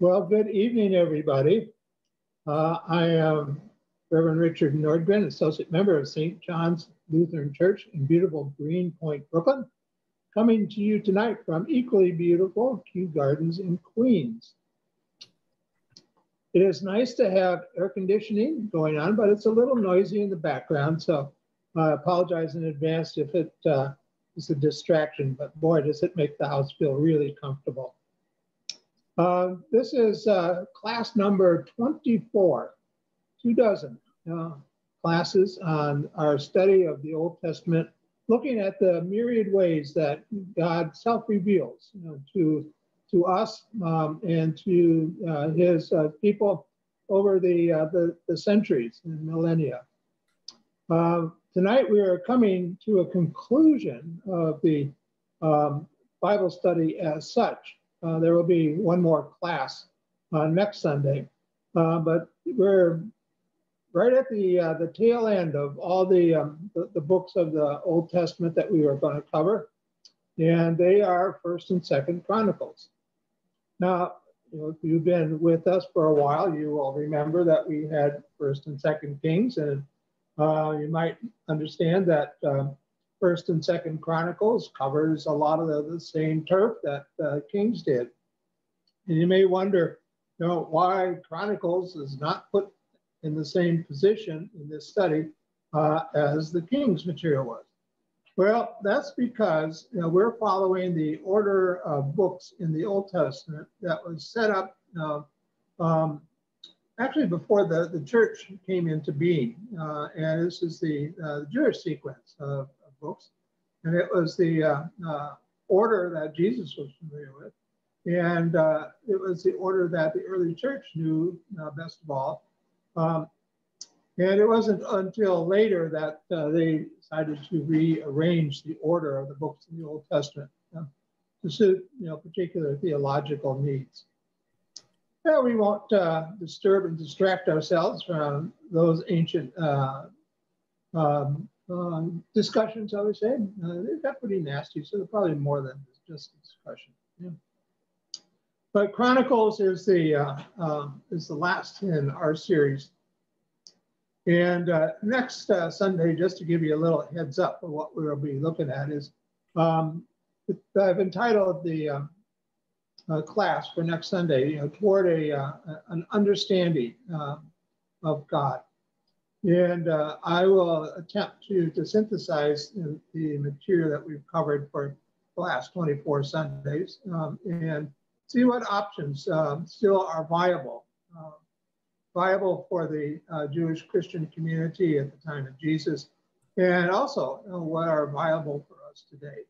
Well, good evening, everybody. I am Reverend Richard Nordgren, Associate Member of St. John's Lutheran Church in beautiful Greenpoint, Brooklyn, coming to you tonight from equally beautiful Kew Gardens in Queens. It is nice to have air conditioning going on, but it's a little noisy in the background, so I apologize in advance if it is a distraction, but boy, does it make the house feel really comfortable. This is class number 24, 24 classes on our study of the Old Testament, looking at the myriad ways that God self-reveals to us and to his people over the centuries and millennia. Tonight we are coming to a conclusion of the Bible study as such. There will be one more class next Sunday, but we're right at the tail end of all the books of the Old Testament that we are going to cover, and they are 1st and 2nd Chronicles. Now, if you've been with us for a while, you will remember that we had 1st and 2nd Kings, and you might understand that 1st and 2nd Chronicles covers a lot of the same turf that Kings did. And you may wonder, why Chronicles is not put in the same position in this study as the Kings material was. Well, that's because we're following the order of books in the Old Testament that was set up actually before the church came into being. And this is the Jewish sequence of books. And it was the order that Jesus was familiar with. And it was the order that the early church knew best of all. And it wasn't until later that they decided to rearrange the order of the books in the Old Testament to suit particular theological needs. Well, we won't disturb and distract ourselves from those ancient discussions, I would say. They got pretty nasty, so they're probably more than just a discussion. Yeah. But Chronicles is the last in our series. And next Sunday, just to give you a little heads up of what we will be looking at is, I've entitled the class for next Sunday, toward an understanding of God. And I will attempt to synthesize the material that we've covered for the last 24 Sundays and see what options still are viable for the Jewish Christian community at the time of Jesus, and also what are viable for us today.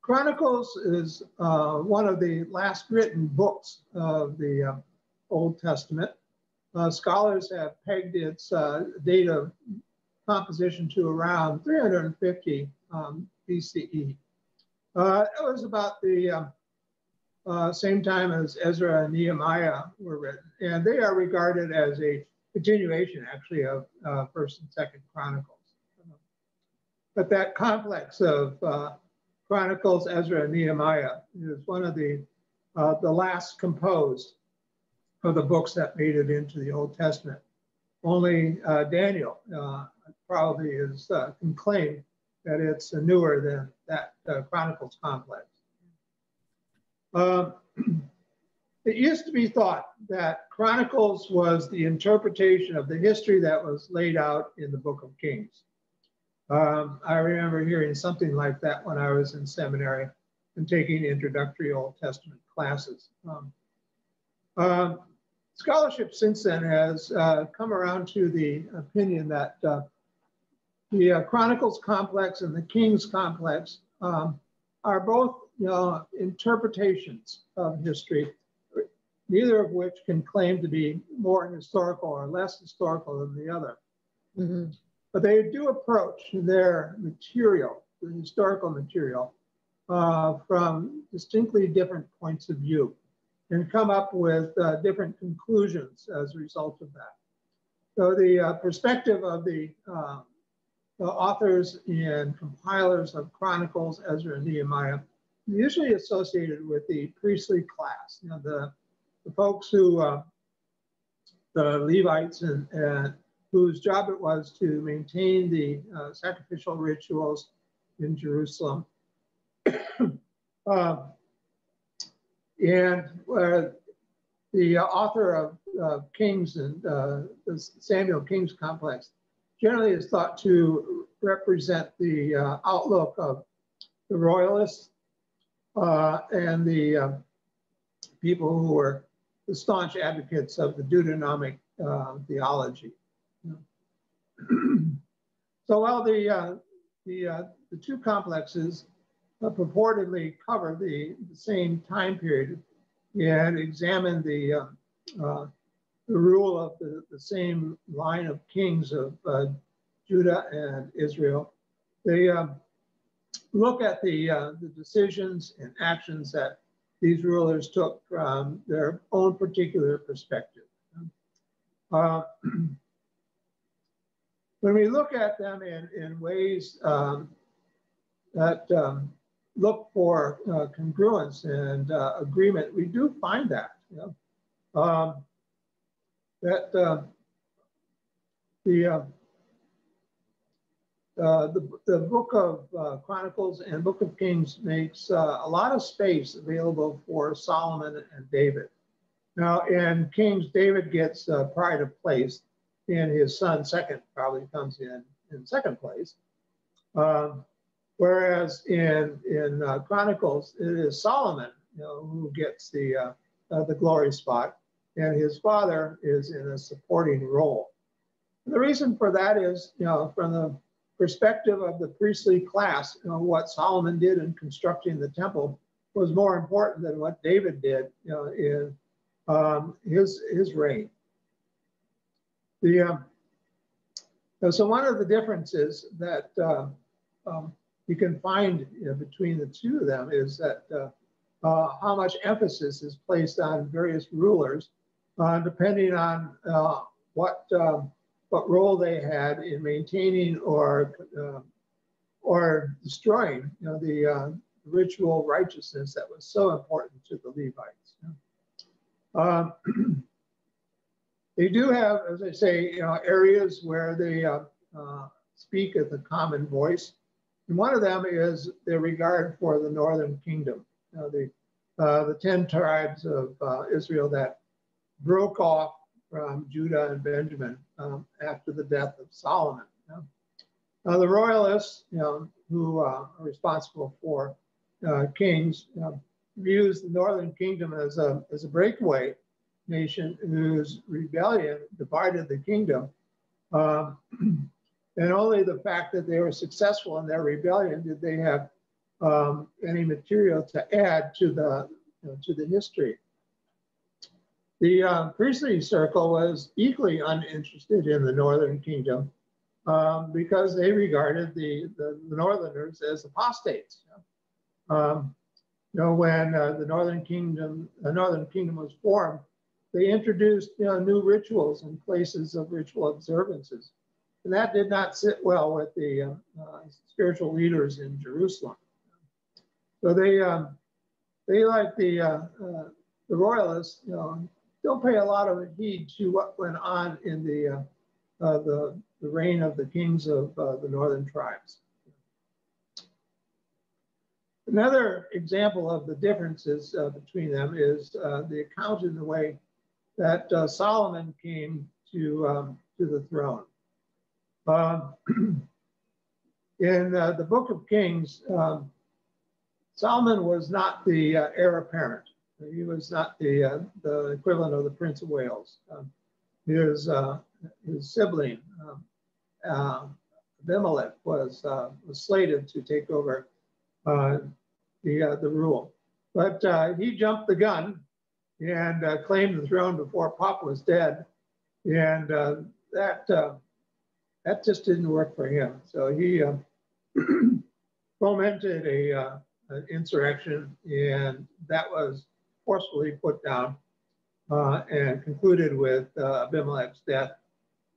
Chronicles is one of the last written books of the Old Testament. Scholars have pegged its date of composition to around 350 BCE. It was about the same time as Ezra and Nehemiah were written, and they are regarded as a continuation, actually, of 1st and 2nd Chronicles. But that complex of Chronicles, Ezra, and Nehemiah is one of the last composed of the books that made it into the Old Testament. Only Daniel probably can claim that it's newer than that Chronicles complex. It used to be thought that Chronicles was the interpretation of the history that was laid out in the Book of Kings. I remember hearing something like that when I was in seminary and taking introductory Old Testament classes. Scholarship since then has come around to the opinion that the Chronicles complex and the Kings complex are both interpretations of history, neither of which can claim to be more historical or less historical than the other. Mm-hmm. But they do approach their material, the historical material, from distinctly different points of view and come up with different conclusions as a result of that. So the perspective of the authors and compilers of Chronicles, Ezra and Nehemiah, usually associated with the priestly class, the folks who, the Levites, and whose job it was to maintain the sacrificial rituals in Jerusalem. And the author of Kings and the Samuel Kings complex generally is thought to represent the outlook of the royalists and the people who were the staunch advocates of the Deuteronomic theology. So while the two complexes purportedly cover the same time period and examine the rule of the same line of kings of Judah and Israel, they look at the decisions and actions that these rulers took from their own particular perspective. When we look at them in ways that look for congruence and agreement, we do find that, that the book of Chronicles and book of Kings makes a lot of space available for Solomon and David. Now, in Kings, David gets pride of place, and his son second probably comes in second place. Whereas in Chronicles, it is Solomon, who gets the glory spot, and his father is in a supporting role. And the reason for that is, from the perspective of the priestly class, what Solomon did in constructing the temple was more important than what David did, in his reign. So one of the differences that you can find between the two of them is that how much emphasis is placed on various rulers, depending on what role they had in maintaining or destroying, the ritual righteousness that was so important to the Levites. They do have, as I say, areas where they speak at the common voice. And one of them is their regard for the northern kingdom, the 10 tribes of Israel that broke off from Judah and Benjamin after the death of Solomon. The royalists, who are responsible for kings, views the northern kingdom as a breakaway nation whose rebellion divided the kingdom. And only the fact that they were successful in their rebellion did they have any material to add to the history. The priestly circle was equally uninterested in the northern kingdom because they regarded the northerners as apostates. When the northern kingdom was formed, they introduced new rituals and places of ritual observances. And that did not sit well with the spiritual leaders in Jerusalem. So they like the royalists, don't pay a lot of heed to what went on in the reign of the kings of the northern tribes. Another example of the differences between them is the account in the way that Solomon came to the throne. In the book of Kings, Solomon was not the heir apparent. He was not the equivalent of the Prince of Wales. His sibling, Abimelech, was slated to take over the rule. But he jumped the gun and claimed the throne before Pop was dead. And that just didn't work for him. So he fomented an insurrection, and that was forcefully put down and concluded with Abimelech's death.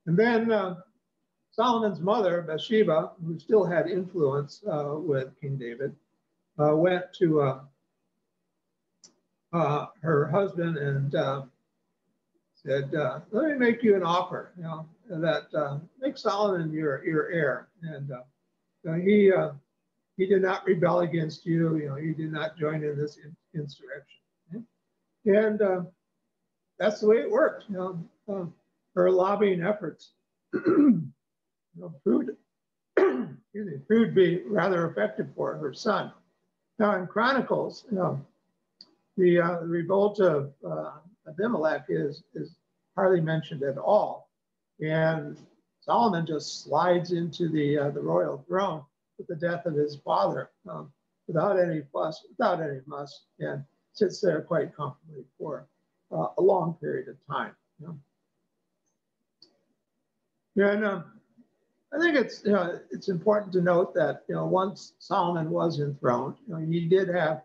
And then Solomon's mother, Bathsheba, who still had influence with King David, went to her husband and said, "Let me make you an offer, that make Solomon your heir." And he did not rebel against you. He did not join in this insurrection. And that's the way it worked. Her lobbying efforts proved to be rather effective for her son. Now in Chronicles, the revolt of Abimelech is hardly mentioned at all, and Solomon just slides into the royal throne with the death of his father without any fuss, without any muss, and sits there quite comfortably for a long period of time. And I think it's important to note that once Solomon was enthroned, he did have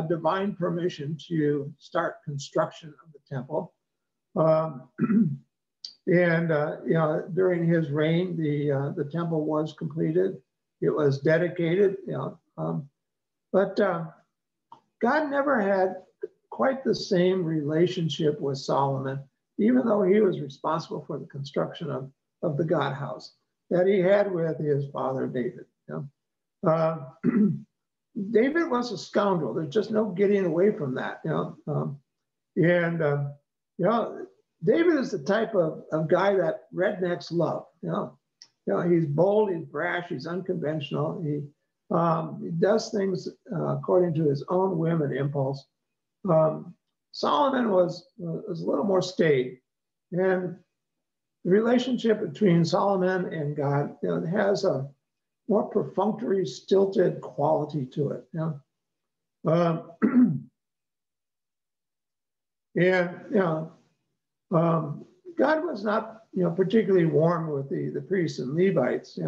divine permission to start construction of the temple. And during his reign, the temple was completed. It was dedicated. But God never had quite the same relationship with Solomon, even though he was responsible for the construction of the God house, that he had with his father David. David was a scoundrel. There's just no getting away from that. David is the type of guy that rednecks love. He's bold, he's brash, he's unconventional. He does things according to his own whim and impulse. Solomon was a little more staid, and the relationship between Solomon and God has a more perfunctory, stilted quality to it. God was not particularly warm with the priests and Levites,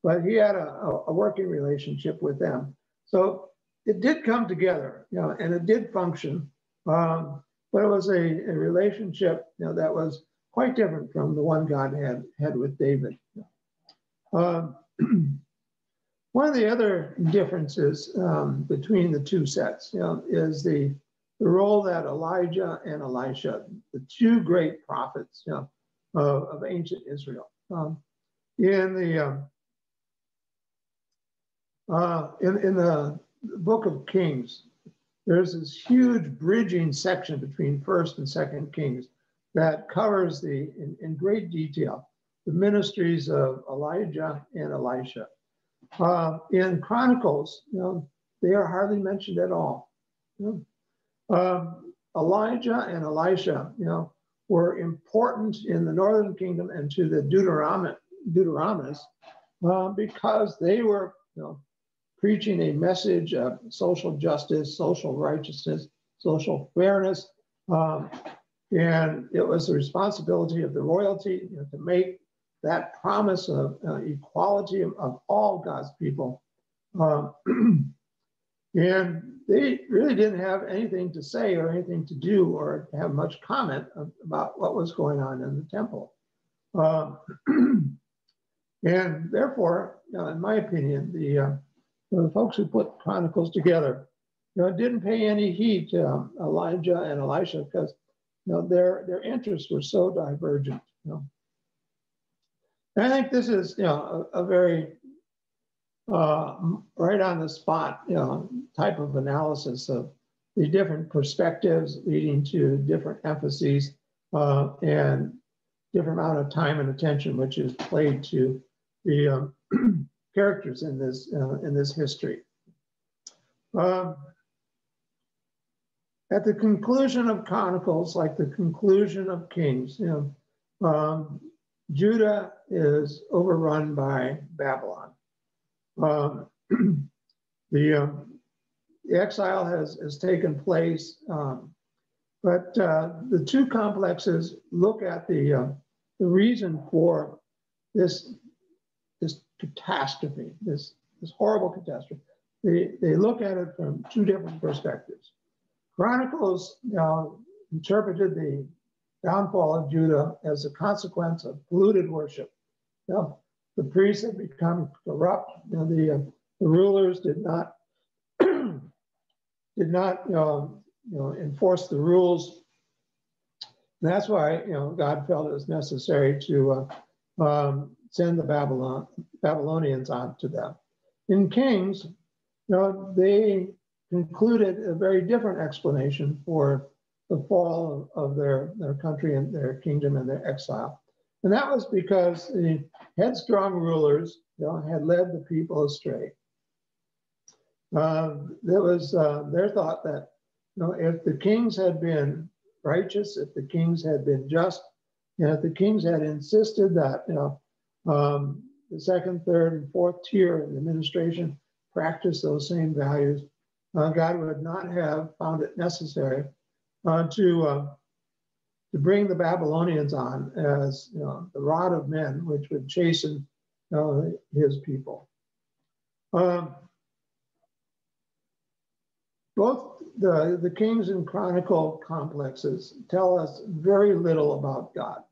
but he had a working relationship with them. So it did come together, and it did function, but it was a relationship that was quite different from the one God had with David. One of the other differences between the two sets, is the role that Elijah and Elisha, the two great prophets, of ancient Israel, in the book of Kings, there's this huge bridging section between First and Second Kings that covers in great detail the ministries of Elijah and Elisha. In Chronicles, they are hardly mentioned at all. Elijah and Elisha, were important in the northern kingdom and to the Deuteronomists because they were, preaching a message of social justice, social righteousness, social fairness, and it was the responsibility of the royalty to make that promise of equality of all God's people. And they really didn't have anything to say or anything to do or have much comment about what was going on in the temple. And therefore, in my opinion, the folks who put Chronicles together, didn't pay any heed to Elijah and Elisha because their interests were so divergent. And I think this is a very right on the spot type of analysis of the different perspectives leading to different emphases and different amount of time and attention which is played to the characters in this history. At the conclusion of Chronicles, like the conclusion of Kings, Judah is overrun by Babylon. The exile has taken place, but the two complexes look at the reason for this catastrophe, this horrible catastrophe. They look at it from two different perspectives. Chronicles interpreted the downfall of Judah as a consequence of polluted worship. The priests had become corrupt. The rulers did not enforce the rules. And that's why, God felt it was necessary to send the Babylonians on to them. In Kings, they concluded a very different explanation for the fall of their country and their kingdom and their exile. And that was because the headstrong rulers had led the people astray. There was their thought that if the kings had been righteous, if the kings had been just, and if the kings had insisted that the second, third, and fourth tier of the administration practice those same values, God would not have found it necessary to bring the Babylonians on as the rod of men, which would chasten his people. Both the Kings and Chronicle complexes tell us very little about God.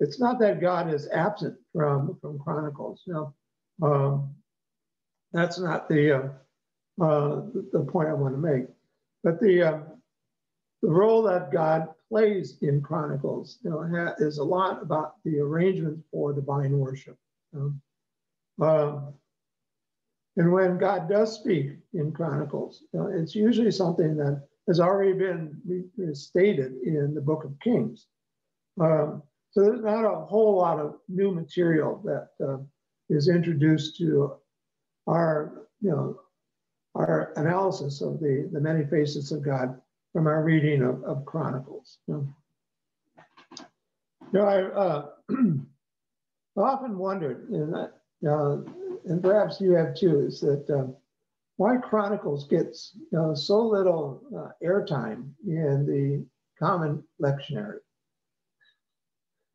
It's not that God is absent from Chronicles. That's not the point I want to make. But the role that God plays in Chronicles is a lot about the arrangement for divine worship. And when God does speak in Chronicles, it's usually something that has already been stated in the Book of Kings. So there's not a whole lot of new material that is introduced to our analysis of the many faces of God from our reading of Chronicles. I often wondered, and perhaps you have too, is that why Chronicles gets so little airtime in the common lectionary.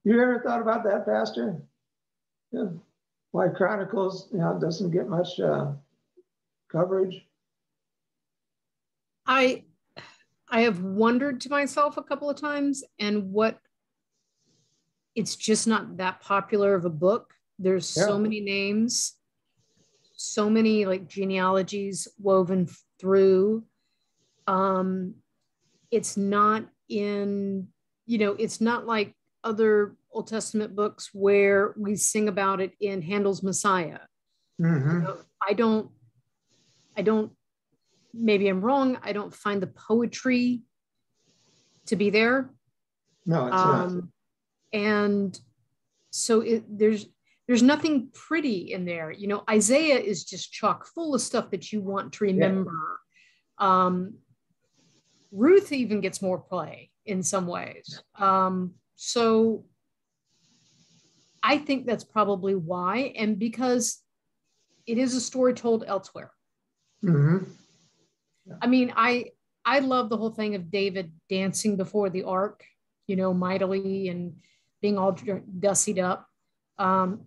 You ever thought about that, Pastor? Yeah. Why Chronicles doesn't get much coverage? I have wondered to myself a couple of times, and it's just not that popular of a book. There's so many names, so many like genealogies woven through. It's not in, it's not like other Old Testament books where we sing about it in Handel's Messiah. Mm-hmm. I don't, maybe I'm wrong. I don't find the poetry to be there. No, it's not. And so there's nothing pretty in there. Isaiah is just chock full of stuff that you want to remember. Ruth even gets more play in some ways. So I think that's probably why, and because it is a story told elsewhere. Mm-hmm. Yeah. I mean, I love the whole thing of David dancing before the ark, mightily and being all gussied up. But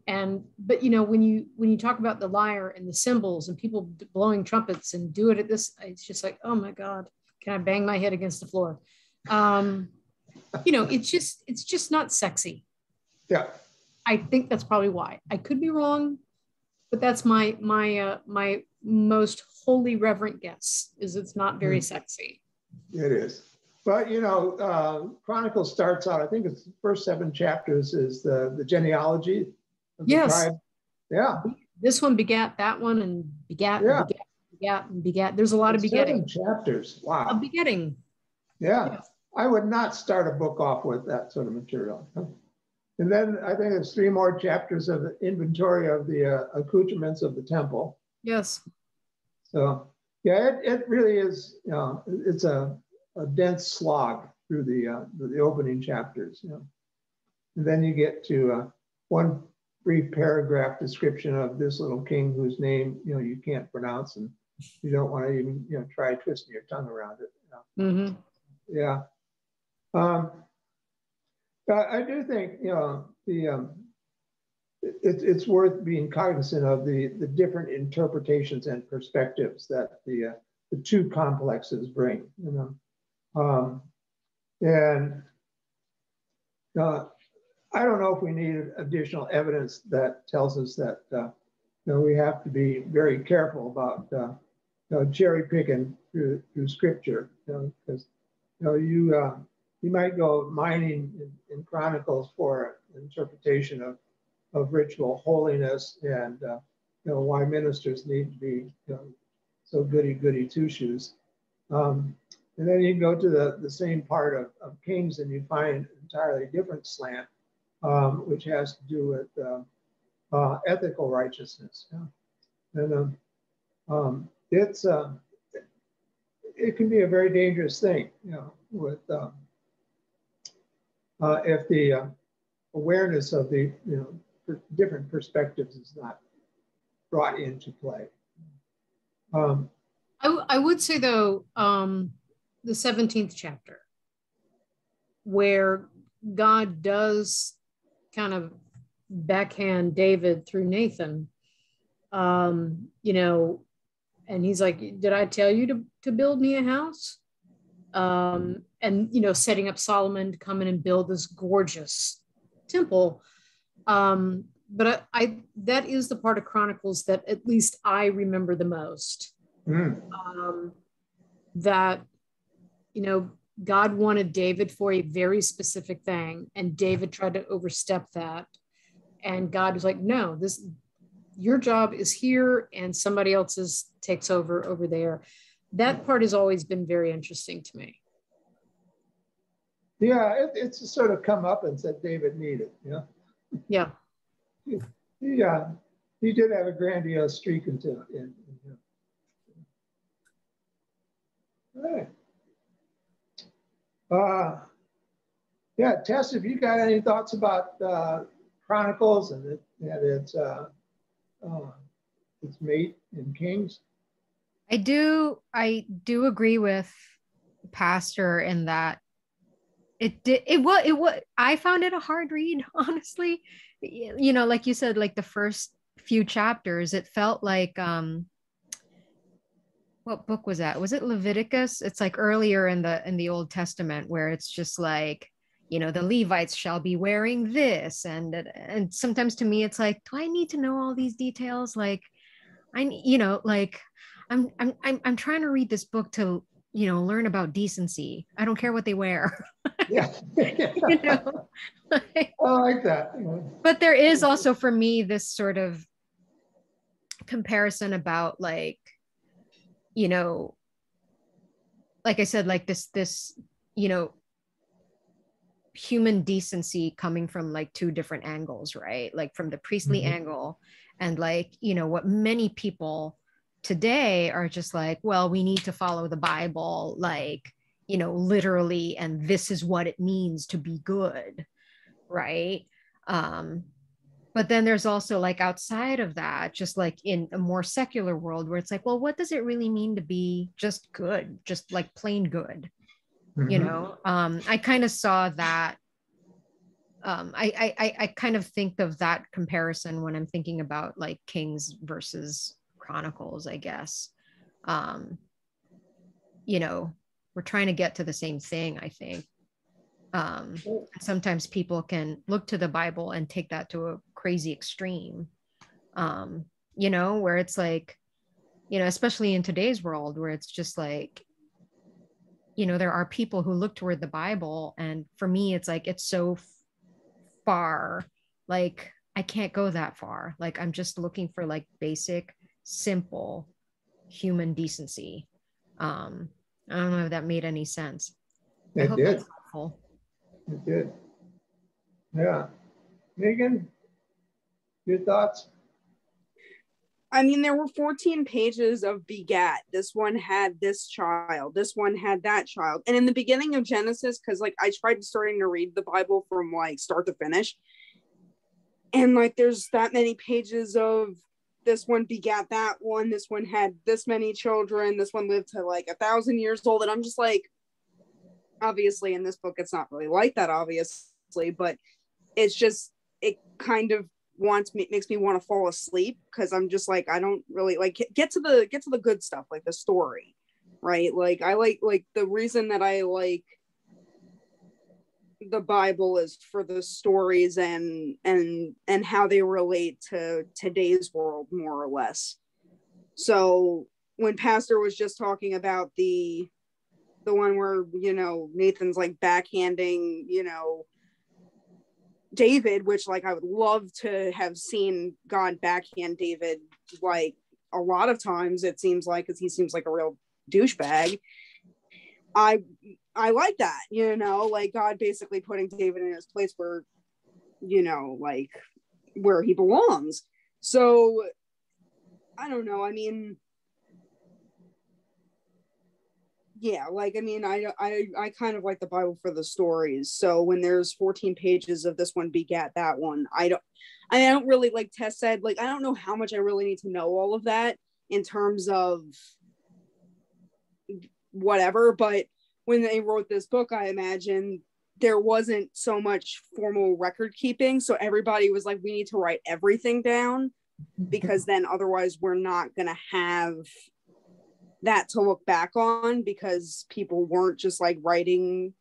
when you talk about the lyre and the cymbals and people blowing trumpets and do it at this, it's just like, oh my God, can I bang my head against the floor? It's just not sexy. Yeah. I think that's probably why. I could be wrong, but that's my most holy reverent guess, is it's not very sexy. It is. But, Chronicles starts out, I think it's the first 7 chapters is the genealogy of the tribe. Yeah. This one begat that one and begat, and begat and begat. There's a lot of begetting. 7 chapters. Wow. A begetting. Yeah. I would not start a book off with that sort of material. And then I think it's 3 more chapters of the inventory of the accoutrements of the temple. Yes. So, it really is, it's a dense slog through the opening chapters, And then you get to one brief paragraph description of this little king whose name, you can't pronounce and you don't want to even, try twisting your tongue around it. Mm-hmm. Yeah. I do think, it's worth being cognizant of the different interpretations and perspectives that the 2 complexes bring, and I don't know if we need additional evidence that tells us that we have to be very careful about cherry picking through scripture, because you might go mining in Chronicles for an interpretation of ritual holiness and why ministers need to be so goody two shoes. And then you can go to the same part of Kings and you find an entirely different slant, which has to do with ethical righteousness. Yeah. And it can be a very dangerous thing, with if the awareness of the different perspectives is not brought into play. I would say though, the 17th chapter, where God does kind of backhand David through Nathan, and he's like, did I tell you to build me a house? And, setting up Solomon to come in and build this gorgeous temple. But I that is the part of Chronicles that at least I remember the most. That, God wanted David for a very specific thing, and David tried to overstep that. And God was like, no, your job is here, and somebody else's takes over there. That part has always been very interesting to me. Yeah, it's a sort of comeuppance that David needed. Yeah. He did have a grandiose streak into it. All right. Tess, have you got any thoughts about Chronicles and its mate in Kings? I do agree with Pastor in that I found it a hard read, honestly. Like you said, like the first few chapters, it felt like what book was that? Was it Leviticus? It's like earlier in the Old Testament, where it's just like, the Levites shall be wearing this, and sometimes to me it's like, do I need to know all these details? Like, I'm trying to read this book to learn about decency. I don't care what they wear. Yeah. I like that. But there is also for me this sort of comparison about like I said, like this human decency coming from like two different angles, right? Like from the priestly angle, and like what many people today are just like, well, we need to follow the Bible, like literally, and this is what it means to be good, right? But then there's also like outside of that, just like in a more secular world where it's like, well, what does it really mean to be just good, just like plain good? I kind of saw that. I kind of think of that comparison when I'm thinking about like Kings versus Chronicles, I guess. We're trying to get to the same thing, I think. Sometimes people can look to the Bible and take that to a crazy extreme, where it's like, especially in today's world where it's just like, there are people who look toward the Bible, and for me, it's like, it's so far, like, I can't go that far. Like, I'm just looking for like basic, simple human decency. I don't know if that made any sense. I hope that's helpful. It did. Yeah. Megan, your thoughts? I mean, there were 14 pages of begat. This one had this child. This one had that child. And in the beginning of Genesis, because like I tried starting to read the Bible from like start to finish. And like there's that many pages of this one begat that one. This one had this many children. This one lived to like 1,000 years old. And I'm just like, obviously in this book it's not really like that, obviously, but it's just, it kind of makes me want to fall asleep, because I'm just like, I don't really like get to the good stuff, like the story, right? Like I like the reason that I like the Bible is for the stories and how they relate to today's world, more or less. So when Pastor was just talking about the The one where, you know, Nathan's like backhanding, you know, David, which like I would love to have seen God backhand David like a lot of times, it seems like, because he seems like a real douchebag. I like that, you know, like God basically putting David in his place where, you know, like where he belongs. So I don't know. I mean, yeah, like, I mean, I kind of like the Bible for the stories. So when there's 14 pages of this one begat that one, I don't really, like Tess said, like, I don't know how much I really need to know all of that in terms of whatever. But when they wrote this book, I imagine there wasn't so much formal record keeping. So everybody was like, we need to write everything down, because then otherwise we're not going to have that to look back on, because people weren't just like writing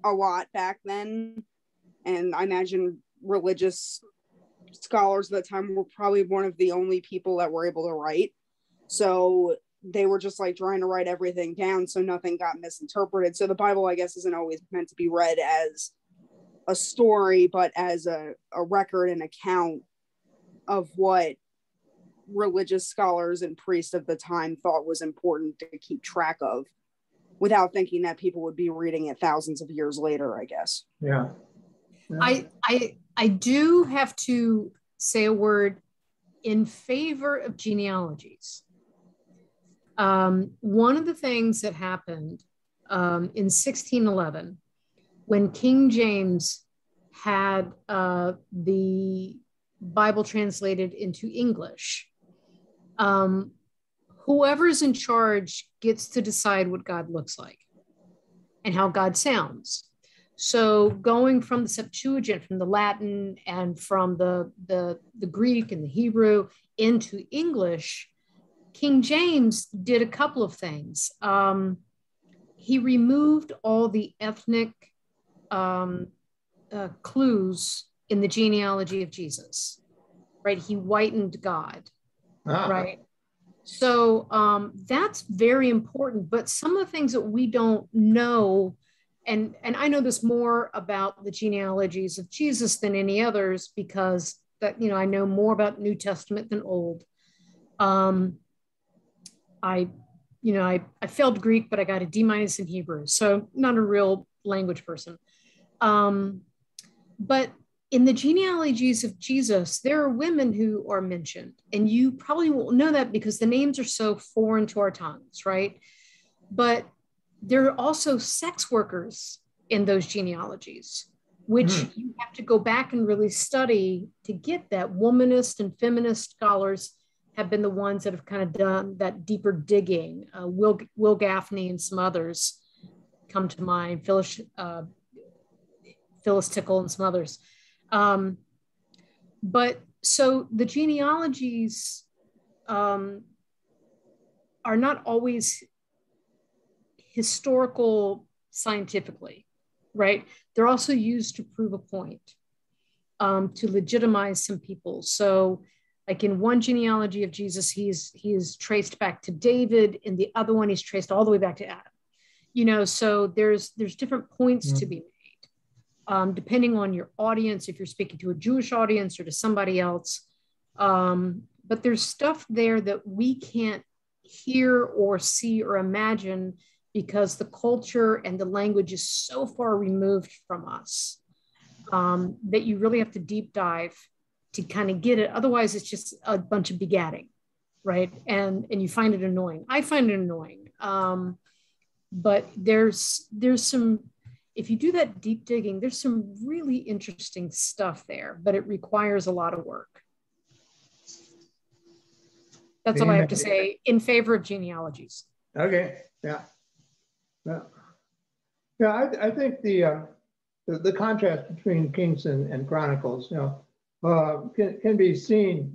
a lot back then. And I imagine religious scholars at the time were probably one of the only people that were able to write. So they were just like trying to write everything down so nothing got misinterpreted. So the Bible, I guess, isn't always meant to be read as a story, but as a record and account of what religious scholars and priests of the time thought was important to keep track of, without thinking that people would be reading it thousands of years later, I guess. Yeah. I do have to say a word in favor of genealogies. One of the things that happened in 1611, when King James had the Bible translated into English, whoever's in charge gets to decide what God looks like and how God sounds. So going from the Septuagint, from the Latin and from the Greek and the Hebrew into English, King James did a couple of things. He removed all the ethnic clues in the genealogy of Jesus, right? He whitened God, right? So that's very important. But some of the things that we don't know, and I know this more about the genealogies of Jesus than any others, because that, you know, I know more about New Testament than Old. I failed Greek, but I got a D- in Hebrew, so not a real language person. But in the genealogies of Jesus, there are women who are mentioned, and you probably won't know that because the names are so foreign to our tongues, right? But there are also sex workers in those genealogies, which you have to go back and really study to get that. Womanist and feminist scholars have been the ones that have kind of done that deeper digging. Will Gaffney and some others come to mind, Phyllis Tickle and some others. But so the genealogies are not always historical scientifically, right? They're also used to prove a point, to legitimize some people. So like in one genealogy of Jesus, he is traced back to David. In the other one, he's traced all the way back to Adam. You know, so there's different points to be made, depending on your audience, if you're speaking to a Jewish audience or to somebody else. But there's stuff there that we can't hear or see or imagine because the culture and the language is so far removed from us, that you really have to deep dive to kind of get it. Otherwise, it's just a bunch of begatting, right? And you find it annoying. I find it annoying. But there's some, if you do that deep digging, there's some really interesting stuff there, but it requires a lot of work. That's all I have to say in favor of genealogies. Okay, yeah. Yeah, I think the contrast between Kings and Chronicles, you know, can be seen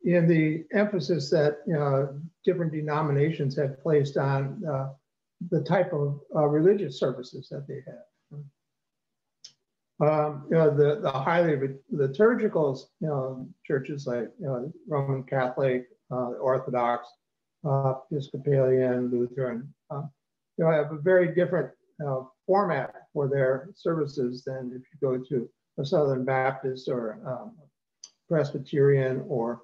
in the emphasis that different denominations have placed on the type of religious services that they have. You know, the highly liturgical, you know, churches like, you know, Roman Catholic, Orthodox, Episcopalian, Lutheran, have a very different format for their services than if you go to a Southern Baptist or Presbyterian or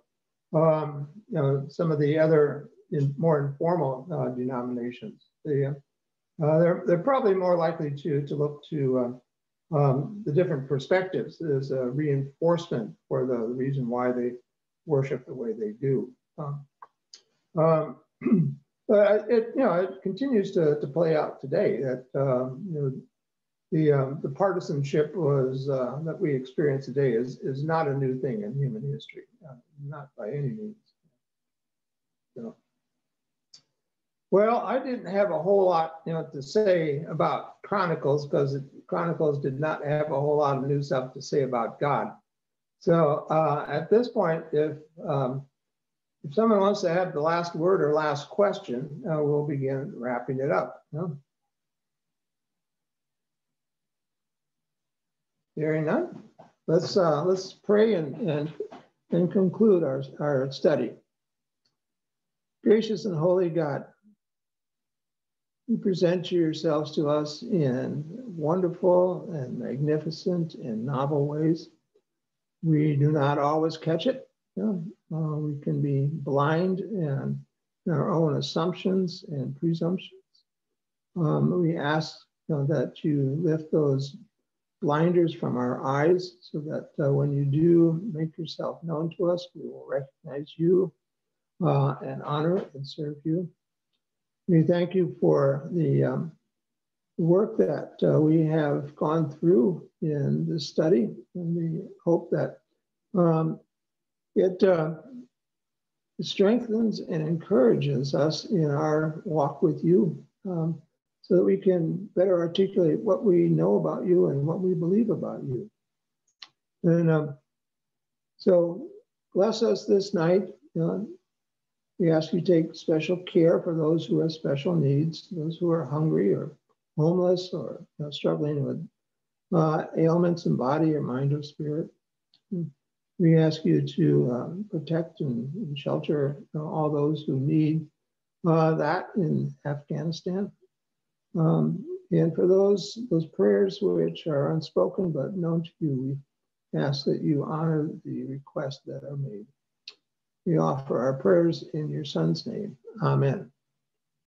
some of the other more informal denominations. They're probably more likely to look to the different perspectives as a reinforcement for the reason why they worship the way they do. But it continues to play out today that the partisanship was that we experience today is not a new thing in human history, not by any means. So, well, I didn't have a whole lot to say about Chronicles because Chronicles did not have a whole lot of new stuff to say about God. So at this point, if someone wants to have the last word or last question, we'll begin wrapping it up. Hearing none, let's pray and conclude our study. Gracious and holy God, you present yourselves to us in wonderful and magnificent and novel ways. We do not always catch it. We can be blind in our own assumptions and presumptions. We ask that you lift those blinders from our eyes so that when you do make yourself known to us, we will recognize you and honor and serve you. We thank you for the work that we have gone through in this study, and we hope that it strengthens and encourages us in our walk with you so that we can better articulate what we know about you and what we believe about you. And so bless us this night. We ask you to take special care for those who have special needs, those who are hungry or homeless or struggling with ailments in body or mind or spirit. We ask you to protect and shelter all those who need that in Afghanistan. And for those prayers which are unspoken but known to you, we ask that you honor the requests that are made. We offer our prayers in your Son's name. Amen.